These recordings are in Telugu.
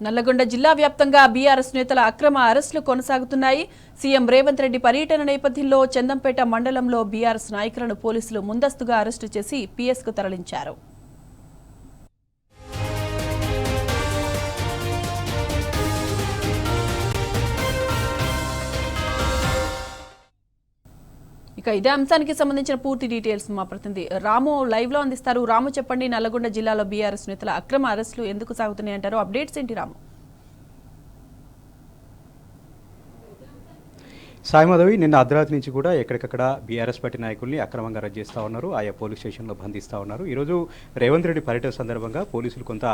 నల్లగొండ జిల్లా వ్యాప్తంగా బీఆర్ఎస్ నేతల అక్రమ అరెస్టులు కొనసాగుతున్నాయి. సీఎం రేవంత్ రెడ్డి పర్యటన నేపథ్యంలో చందంపేట మండలంలో బీఆర్ఎస్ నాయకులను పోలీసులు ముందస్తుగా అరెస్టు చేసి పీఎస్కు తరలించారు. ఇక ఇదే అంశానికి సంబంధించిన పూర్తి డీటెయిల్స్ మా ప్రతినిధి రాము లైవ్ లో అందిస్తారు. రాము, చెప్పండి, నల్లగొండ జిల్లాలో బీఆర్ఎస్ నేతల అక్రమ అరెస్టులు ఎందుకు సాగుతున్నాయంటారు? అప్డేట్స్ ఏంటి రాము? సాయిమాధవి, నిన్న అర్ధరాత్రి నుంచి కూడా ఎక్కడికక్కడ బీఆర్ఎస్ పార్టీ నాయకుల్ని అక్రమంగా అరెస్ట్ చేస్తూ ఉన్నారు, ఆయా పోలీస్ స్టేషన్లో బంధిస్తూ ఉన్నారు. ఈరోజు రేవంత్ రెడ్డి పర్యటన సందర్భంగా పోలీసులు కొంత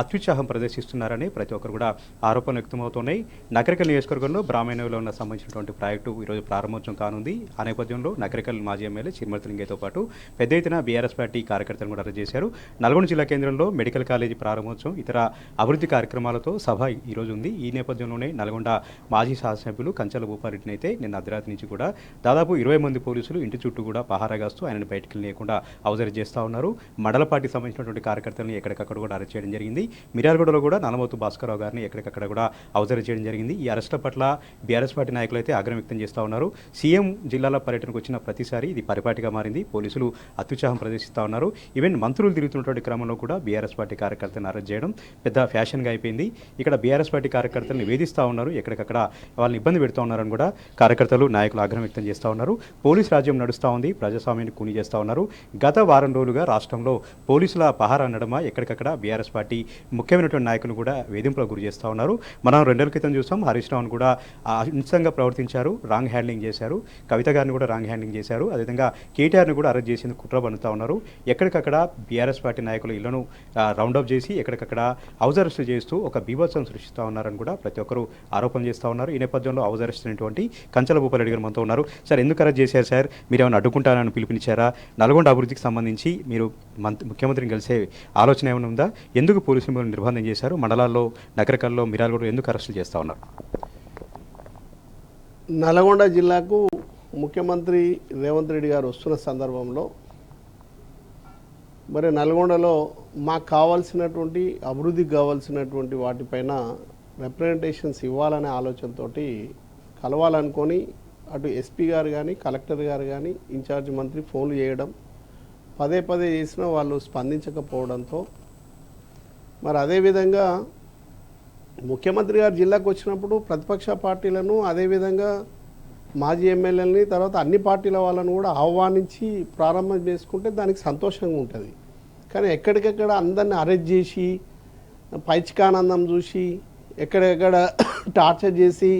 అత్యుత్సాహం ప్రదర్శిస్తున్నారని ప్రతి ఒక్కరు కూడా ఆరోపణలు వ్యక్తమవుతున్నాయి. నకరికల్ నియోజకవర్గంలో బ్రాహ్మణ్యంలో ఉన్న సంబంధించినటువంటి ప్రాజెక్టు ఈరోజు ప్రారంభోత్సవం కానుంది. ఆ నేపథ్యంలో నకరికల్ మాజీ ఎమ్మెల్యే చిరుమర్తిలింగయ్యతో పాటు పెద్ద ఎత్తున బీఆర్ఎస్ పార్టీ కార్యకర్తలను కూడా అరెస్ట్ చేశారు. నల్గొండ జిల్లా కేంద్రంలో మెడికల్ కాలేజీ ప్రారంభోత్సవం, ఇతర అభివృద్ధి కార్యక్రమాలతో సభ ఈరోజు ఉంది. ఈ నేపథ్యంలోనే నల్గొండ మాజీ శాసనసభ్యులు కంచల భూపారెడ్డిని అయితే నిన్న అర్ధరాత్రి నుంచి కూడా దాదాపు 20 మంది పోలీసులు ఇంటి చుట్టూ కూడా పహారాగాస్తూ ఆయనను బయటకు లేకుండా అవజరి చేస్తూ ఉన్నారు. మండల పార్టీ సంబంధించినటువంటి కార్యకర్తలను ఎక్కడికక్కడ కూడా అరెస్ట్ చేయడం జరిగింది. మిర్యాలగూడలో కూడా నల్లమోతు భాస్కరరావు గారిని ఎక్కడికక్కడ కూడా అవజరి చేయడం జరిగింది. ఈ అరెస్టుల పట్ల బీఆర్ఎస్ పార్టీ నాయకులు అయితే ఆగ్రహం వ్యక్తం చేస్తూ ఉన్నారు. సీఎం జిల్లాల పర్యటనకు వచ్చిన ప్రతిసారి ఇది పరిపాటిగా మారింది. పోలీసులు అత్యుత్సాహం ప్రదర్శిస్తూ ఉన్నారు. ఈవెన్ మంత్రులు తిరుగుతున్నటువంటి క్రమంలో కూడా బీఆర్ఎస్ పార్టీ కార్యకర్తలను అరెస్ట్ చేయడం పెద్ద ఫ్యాషన్గా అయిపోయింది. ఇక్కడ బీఆర్ఎస్ పార్టీ కార్యకర్తలను వేధిస్తూ ఉన్నారు, ఎక్కడికక్కడ వాళ్ళని ఇబ్బంది పెడుతూ ఉన్నారని కూడా కార్యకర్తలు నాయకులు ఆగ్రహం వ్యక్తం చేస్తూ ఉన్నారు. పోలీస్ రాజ్యం నడుస్తూ ఉంది, ప్రజాస్వామ్యాన్ని కూని చేస్తూ ఉన్నారు. గత వారం రోజులుగా రాష్ట్రంలో పోలీసుల పహారా నడమ ఎక్కడికక్కడ బీఆర్ఎస్ పార్టీ ముఖ్యమైనటువంటి నాయకులు కూడా వేధింపులకు గురి చేస్తూ ఉన్నారు. మనం 2 రోజుల క్రితం చూసాం, హరీష్ రావును కూడా హింసంగా ప్రవర్తించారు, రాంగ్ హ్యాండ్లింగ్ చేశారు. కవిత గారిని కూడా రాంగ్ హ్యాండ్లింగ్ చేశారు. అదేవిధంగా కేటీఆర్ని కూడా అరెస్ట్ చేసేందుకు కుట్ర పన్నుతూ ఉన్నారు. ఎక్కడికక్కడ బీఆర్ఎస్ పార్టీ నాయకుల ఇళ్లను రౌండప్ చేసి ఎక్కడికక్కడ హౌస్ అరెస్ట్ చేస్తూ ఒక బీభత్సం సృష్టిస్తూ ఉన్నారని కూడా ప్రతి ఒక్కరు ఆరోపణ చేస్తూ ఉన్నారు. ఈ నేపథ్యంలో హౌస్ అరెస్ట్ అయినటువంటి కంచల భూపారెడ్డి గారు మనతో ఉన్నారు. సార్, ఎందుకు అరెస్ట్ చేశారు సార్? మీరు ఏమైనా అడ్డుకుంటారని పిలుపునిచ్చారా? నల్గొండ అభివృద్ధికి సంబంధించి మీరు ముఖ్యమంత్రిని కలిసే ఆలోచన ఏమైనా ఉందా? ఎందుకు పోలీసులు నిర్బంధం చేశారు? మండలాల్లో, నగరకల్లో, మిర్యాలగూడ ఎందుకు అరెస్టులు చేస్తూ ఉన్నారు? నల్గొండ జిల్లాకు ముఖ్యమంత్రి రేవంత్ రెడ్డి గారు వస్తున్న సందర్భంలో మరి నల్గొండలో మాకు కావాల్సినటువంటి అభివృద్ధికి కావాల్సినటువంటి వాటిపైన రిప్రజెంటేషన్స్ ఇవ్వాలనే ఆలోచనతో కలవాలనుకొని అటు ఎస్పీ గారు కానీ, కలెక్టర్ గారు కానీ, ఇన్ఛార్జ్ మంత్రి ఫోన్లు చేయడం, పదే పదే చేసినా వాళ్ళు స్పందించకపోవడంతో మరి అదేవిధంగా ముఖ్యమంత్రి గారు జిల్లాకు వచ్చినప్పుడు ప్రతిపక్ష పార్టీలను, అదేవిధంగా మాజీ ఎమ్మెల్యేలని, తర్వాత అన్ని పార్టీల వాళ్ళను కూడా ఆహ్వానించి ప్రారంభం చేసుకుంటే దానికి సంతోషంగా ఉంటుంది. కానీ ఎక్కడికెక్కడ అందరిని అరెస్ట్ చేసి, పైచికానందం చూసి, ఎక్కడెక్కడ టార్చర్ చేసి,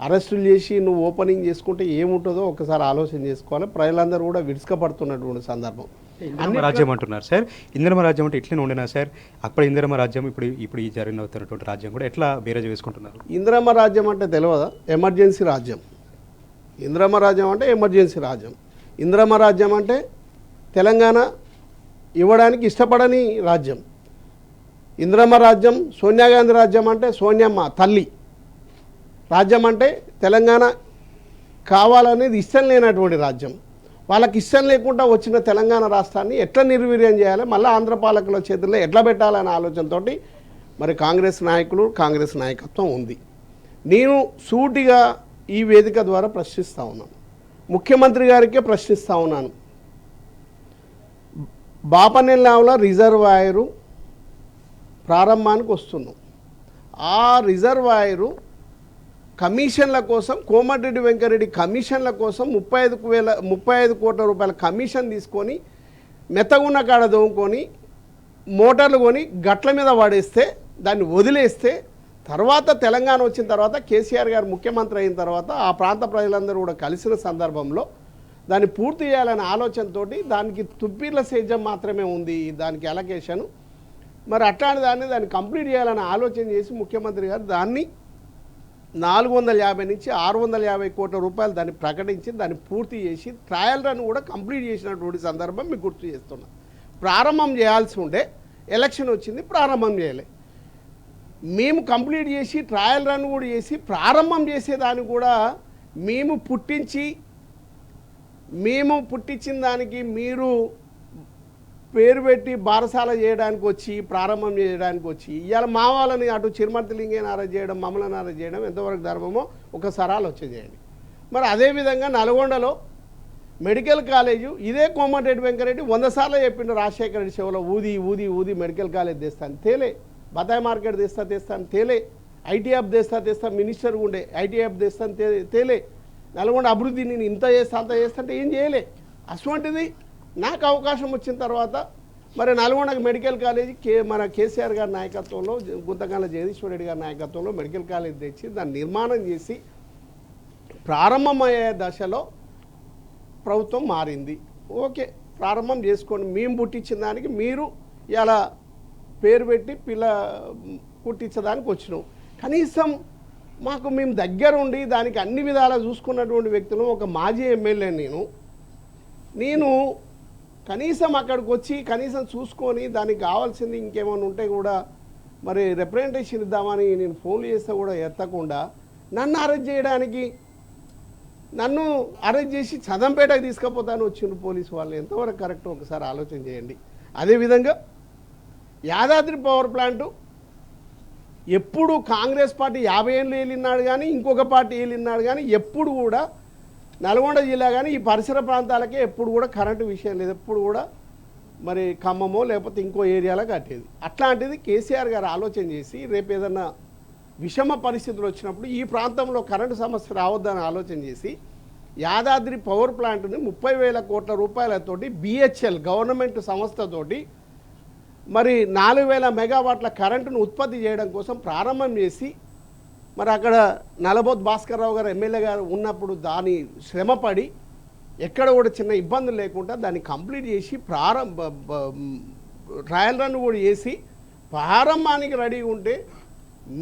అరెస్టులు చేసి నువ్వు ఓపెనింగ్ చేసుకుంటే ఏముంటుందో ఒకసారి ఆలోచన చేసుకోవాలి. ప్రజలందరూ కూడా విరుచుకపడుతున్నటువంటి సందర్భం. ఇందిరమ రాజ్యం అంటున్నారు సార్. ఇందిరమ రాజ్యం అంటే ఎట్లా ఉండేనా సార్? అప్పుడు ఇందిరమ రాజ్యం, ఇప్పుడు ఈ జరిగినటువంటి రాజ్యం కూడా ఎట్లా బేరేజ్ వేసుకుంటున్నారు? ఇందిరమ రాజ్యం అంటే తెలియదా? ఎమర్జెన్సీ రాజ్యం. ఇందిరమ రాజ్యం అంటే ఎమర్జెన్సీ రాజ్యం. ఇందిరమ రాజ్యం అంటే తెలంగాణ ఇవ్వడానికి ఇష్టపడని రాజ్యం. ఇందిరమ రాజ్యం, సోనియా గాంధీ రాజ్యం అంటే సోనియమ్మ తల్లి రాజ్యం, అంటే తెలంగాణ కావాలనేది ఇష్టం లేనటువంటి రాజ్యం. వాళ్ళకి ఇష్టం లేకుండా వచ్చిన తెలంగాణ రాష్ట్రాన్ని ఎట్లా నిర్వీర్యం చేయాలి, మళ్ళీ ఆంధ్ర పాలకుల చేతుల్లో ఎట్లా పెట్టాలనే ఆలోచనతో మరి కాంగ్రెస్ నాయకులు, కాంగ్రెస్ నాయకత్వం ఉంది. నేను సూటిగా ఈ వేదిక ద్వారా ప్రశ్నిస్తూ ఉన్నాను, ముఖ్యమంత్రి గారికే ప్రశ్నిస్తూ ఉన్నాను. బాపనెల్లావుల రిజర్వాయరు ప్రారంభానికి వస్తున్నాం. ఆ రిజర్వాయరు కమిషన్ల కోసం, కోమటిరెడ్డి వెంకరెడ్డి కమిషన్ల కోసం 35 కోట్ల రూపాయల కమిషన్ తీసుకొని మెత్తగున్న కాడ దోముకొని మోటార్లు కొని గట్ల మీద వాడేస్తే, దాన్ని వదిలేస్తే, తర్వాత తెలంగాణ వచ్చిన తర్వాత కేసీఆర్ గారు ముఖ్యమంత్రి అయిన తర్వాత ఆ ప్రాంత ప్రజలందరూ కూడా కలిసిన సందర్భంలో దాన్ని పూర్తి చేయాలనే ఆలోచనతో దానికి తుప్పీర్ల సేద్యం మాత్రమే ఉంది దానికి అలొకేషన్. మరి అట్లాంటి దాన్ని కంప్లీట్ చేయాలని ఆలోచన చేసి ముఖ్యమంత్రి గారు దాన్ని 450 నుంచి 650 కోట్ల రూపాయలు దాన్ని ప్రకటించి దాన్ని పూర్తి చేసి ట్రయల్ రన్ కూడా కంప్లీట్ చేసినటువంటి సందర్భం మీకు గుర్తు చేస్తున్నా. ప్రారంభం చేయాల్సి ఉండే, ఎలక్షన్ వచ్చింది, ప్రారంభం చేయలే. మేము కంప్లీట్ చేసి ట్రయల్ రన్ కూడా చేసి ప్రారంభం చేసేదాన్ని కూడా మేము పుట్టించిన దానికి మీరు పేరు పెట్టి బారసాల చేయడానికి వచ్చి ప్రారంభం చేయడానికి వచ్చి ఇవాళ మా వాళ్ళని అటు చిరుమర్తిలింగేని అరెస్ట్ చేయడం మమ్మల్ని అరెస్ట్ చేయడం ఎంతవరకు ధర్మమో ఒకసారి ఆలోచన చేయండి. మరి అదేవిధంగా నల్గొండలో మెడికల్ కాలేజు ఇదే కోమటిరెడ్డి వెంకరెడ్డి 100 సార్లు చెప్పిండు రాజశేఖర రెడ్డి సేవలో ఊది ఊది ఊది మెడికల్ కాలేజ్ తెస్తాను తేలే, బతాయి మార్కెట్ తెస్తాను తేలే, ఐటీ హబ్ తెస్తా మినిస్టర్ ఉండే ఐటీ హబ్ తెస్తాను తేలే, నల్గొండ అభివృద్ధి నేను ఇంత చేస్తా అంత చేస్తా అంటే ఏం చేయలే. అటువంటిది నాకు అవకాశం వచ్చిన తర్వాత మరి నల్గొండకు మెడికల్ కాలేజీ మన కేసీఆర్ గారి నాయకత్వంలో గుంతకాల జగదీశ్వర రెడ్డి గారి నాయకత్వంలో మెడికల్ కాలేజ్ తెచ్చి దాన్ని నిర్మాణం చేసి ప్రారంభమయ్యే దశలో ప్రభుత్వం మారింది. ఓకే, ప్రారంభం చేసుకోండి. మేము పుట్టించిన దానికి మీరు ఇలా పేరు పెట్టి పుట్టించడానికి వచ్చినాం. కనీసం మాకు మేము దగ్గరుండి దానికి అన్ని విధాలా చూసుకున్నటువంటి వ్యక్తులు ఒక మాజీ ఎమ్మెల్యే నేను కనీసం అక్కడికి వచ్చి కనీసం చూసుకొని దానికి కావాల్సింది ఇంకేమైనా ఉంటే కూడా మరి రిప్రజెంటేషన్ ఇద్దామని నేను ఫోన్లు చేస్తే కూడా ఎత్తకుండా నన్ను అరెస్ట్ చేయడానికి నన్ను అరెస్ట్ చేసి చదంపేటకు తీసుకుపోతాను వచ్చిండ్రు పోలీసు వాళ్ళు. ఎంతవరకు కరెక్ట్ ఒకసారి ఆలోచన చేయండి. అదేవిధంగా యాదాద్రి పవర్ ప్లాంటు ఎప్పుడు కాంగ్రెస్ పార్టీ 50 ఏళ్ళు ఏలినాడు కానీ ఇంకొక పార్టీ ఏలినాడు కానీ ఎప్పుడు కూడా నల్గొండ జిల్లా కానీ ఈ పరిసర ప్రాంతాలకే ఎప్పుడు కూడా కరెంటు విషయం లేదు. ఎప్పుడు కూడా మరి ఖమ్మమో లేకపోతే ఇంకో ఏరియాలో కట్టేది. అట్లాంటిది కేసీఆర్ గారు ఆలోచన చేసి రేపు ఏదన్నా విషమ పరిస్థితులు వచ్చినప్పుడు ఈ ప్రాంతంలో కరెంటు సమస్య రావద్దని ఆలోచన చేసి యాదాద్రి పవర్ ప్లాంట్ని 30,000 కోట్ల రూపాయలతోటి బిహెచ్ఎల్ గవర్నమెంట్ సంస్థతోటి మరి 4,000 మెగావాట్ల కరెంటును ఉత్పత్తి చేయడం కోసం ప్రారంభం చేసి మరి అక్కడ నలబోత్ భాస్కర్ రావు గారు ఎమ్మెల్యే గారు ఉన్నప్పుడు దాని శ్రమపడి ఎక్కడ కూడా చిన్న ఇబ్బందులు లేకుండా దాన్ని కంప్లీట్ చేసి ట్రయల్ రన్ కూడా చేసి ప్రారంభానికి రెడీగా ఉంటే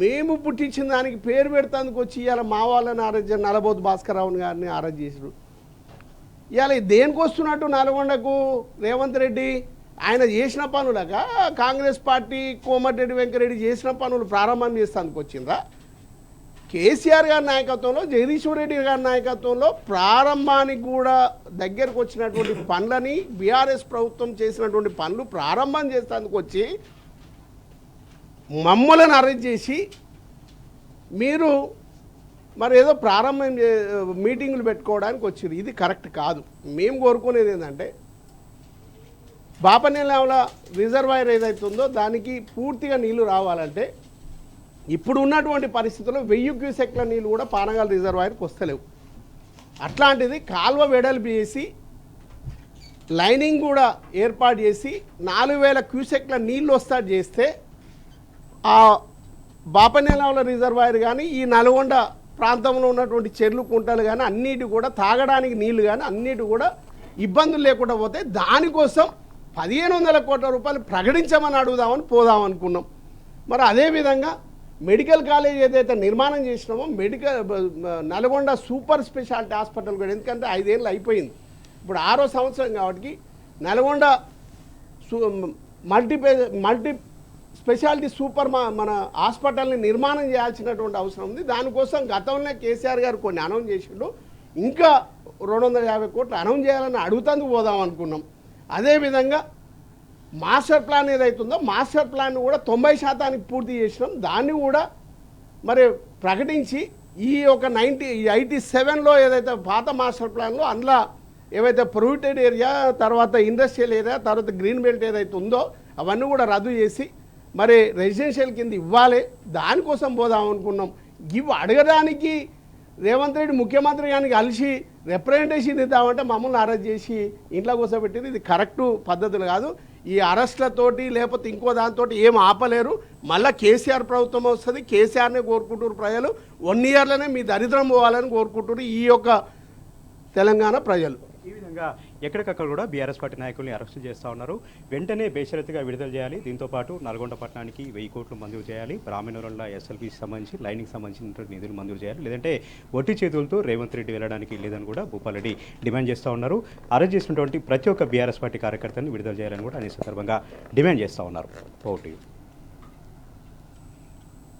మేము పుట్టించిన దానికి పేరు పెడతానికి వచ్చి ఇవాళ మా వాళ్ళని అరెస్ట్ నలబోత్ భాస్కర్ రావు గారిని అరెస్ట్ చేసారు. ఇవాళ దేనికి వస్తున్నట్టు నల్గొండకు రేవంత్ రెడ్డి ఆయన చేసిన పనులుగా కాంగ్రెస్ పార్టీ కోమటిరెడ్డి వెంకరెడ్డి చేసిన పనులు ప్రారంభం చేస్తానికి వచ్చిందా? కేసీఆర్ గారి నాయకత్వంలో జగదీశ్వర రెడ్డి గారి నాయకత్వంలో ప్రారంభానికి కూడా దగ్గరకు వచ్చినటువంటి పనులని బీఆర్ఎస్ ప్రభుత్వం చేసినటువంటి పనులు ప్రారంభం చేసేందుకు వచ్చి మమ్మల్ని అరెస్ట్ చేసి మీరు మరి ఏదో ప్రారంభం మీటింగులు పెట్టుకోవడానికి వచ్చారు. ఇది కరెక్ట్ కాదు. మేము కోరుకునేది ఏంటంటే బాపనేల రిజర్వాయర్ ఏదైతుందో దానికి పూర్తిగా నీళ్లు రావాలంటే ఇప్పుడు ఉన్నటువంటి పరిస్థితుల్లో 1000 క్యూసెక్ల నీళ్ళు కూడా పానగాల రిజర్వాయర్కి వస్తలేవు. అట్లాంటిది కాల్వ వెడల్పు చేసి లైనింగ్ కూడా ఏర్పాటు చేసి 4,000 క్యూసెక్ల నీళ్ళు వస్తా చేస్తే ఆ బాపనేల రిజర్వాయర్ కానీ ఈ నల్గొండ ప్రాంతంలో ఉన్నటువంటి చెర్లు కుంటలు కానీ అన్నిటి కూడా తాగడానికి నీళ్లు కానీ అన్నిటి కూడా ఇబ్బందులు లేకుండా పోతే దానికోసం 1,500 కోట్ల రూపాయలు ప్రకటించమని అడుగుదామని పోదామనుకున్నాం. మరి అదేవిధంగా మెడికల్ కాలేజ్ ఏదైతే నిర్మాణం చేసినామో నల్గొండ సూపర్ స్పెషాలిటీ హాస్పిటల్ కూడా, ఎందుకంటే 5 ఏళ్ళు అయిపోయింది, ఇప్పుడు 6వ సంవత్సరం కాబట్టి నల్గొండ మల్టీ స్పెషాలిటీ సూపర్ మన హాస్పిటల్ని నిర్మాణం చేయాల్సినటువంటి అవసరం ఉంది. దానికోసం గతంలో కేసీఆర్ గారు కొన్ని అనౌన్స్ చేసిండు, ఇంకా 250 కోట్లు అనౌన్స్ చేయాలని అడుగుతందుకు పోదాం అనుకున్నాం. అదేవిధంగా మాస్టర్ ప్లాన్ ఏదైతుందో మాస్టర్ ప్లాన్ కూడా 90% పూర్తి చేసినాం. దాన్ని కూడా మరి ప్రకటించి ఈ ఒక 87లో ఏదైతే పాత మాస్టర్ ప్లాన్లో అందులో ఏవైతే ప్రొహిబిటెడ్ ఏరియా తర్వాత ఇండస్ట్రియల్ ఏరియా తర్వాత గ్రీన్ బెల్ట్ ఏదైతే ఉందో అవన్నీ కూడా రద్దు చేసి మరి రెసిడెన్షియల్ కింద ఇవ్వాలి, దానికోసం పోదాం అనుకున్నాం. ఇవి అడగడానికి రేవంత్ రెడ్డి ముఖ్యమంత్రి గారికి కలిసి రిప్రజెంటేషన్ ఇద్దామంటే మమ్మల్ని అరెస్ట్ చేసి ఇంట్లో కూర్చోబెట్టింది. ఇది కరెక్టు పద్ధతులు కాదు. ఈ అరెస్ట్లతోటి లేకపోతే ఇంకో దాంతో ఏం ఆపలేరు. మళ్ళీ కేసీఆర్ ప్రభుత్వం వస్తుంది, కేసీఆర్నే కోరుకుంటున్నారు ప్రజలు. 1 ఇయర్లోనే మీ దరిద్రం పోవాలని కోరుకుంటున్నారు ఈ యొక్క తెలంగాణ ప్రజలు. ఈ విధంగా ఎక్కడికక్కడ కూడా బీఆర్ఎస్ పార్టీ నాయకుల్ని అరెస్టు చేస్తూ ఉన్నారు. వెంటనే బేషరతుగా విడుదల చేయాలి. దీంతోపాటు నల్గొండ పట్టణానికి 1000 కోట్లు మంజూరు చేయాలి. బ్రాహ్మణుల ఎస్ఎల్పీకి సంబంధించి లైనింగ్ సంబంధించిన నిధులు మంజూరు చేయాలి. లేదంటే ఒట్టి చేతులతో రేవంత్ రెడ్డి వెళ్ళడానికి లేదని కూడా భూపాల్ రెడ్డి డిమాండ్ చేస్తూ ఉన్నారు. అరెస్ట్ చేసినటువంటి ప్రతి ఒక్క బీఆర్ఎస్ పార్టీ కార్యకర్తని విడుదల చేయాలని కూడా అనే సందర్భంగా డిమాండ్ చేస్తూ ఉన్నారు. ఓటు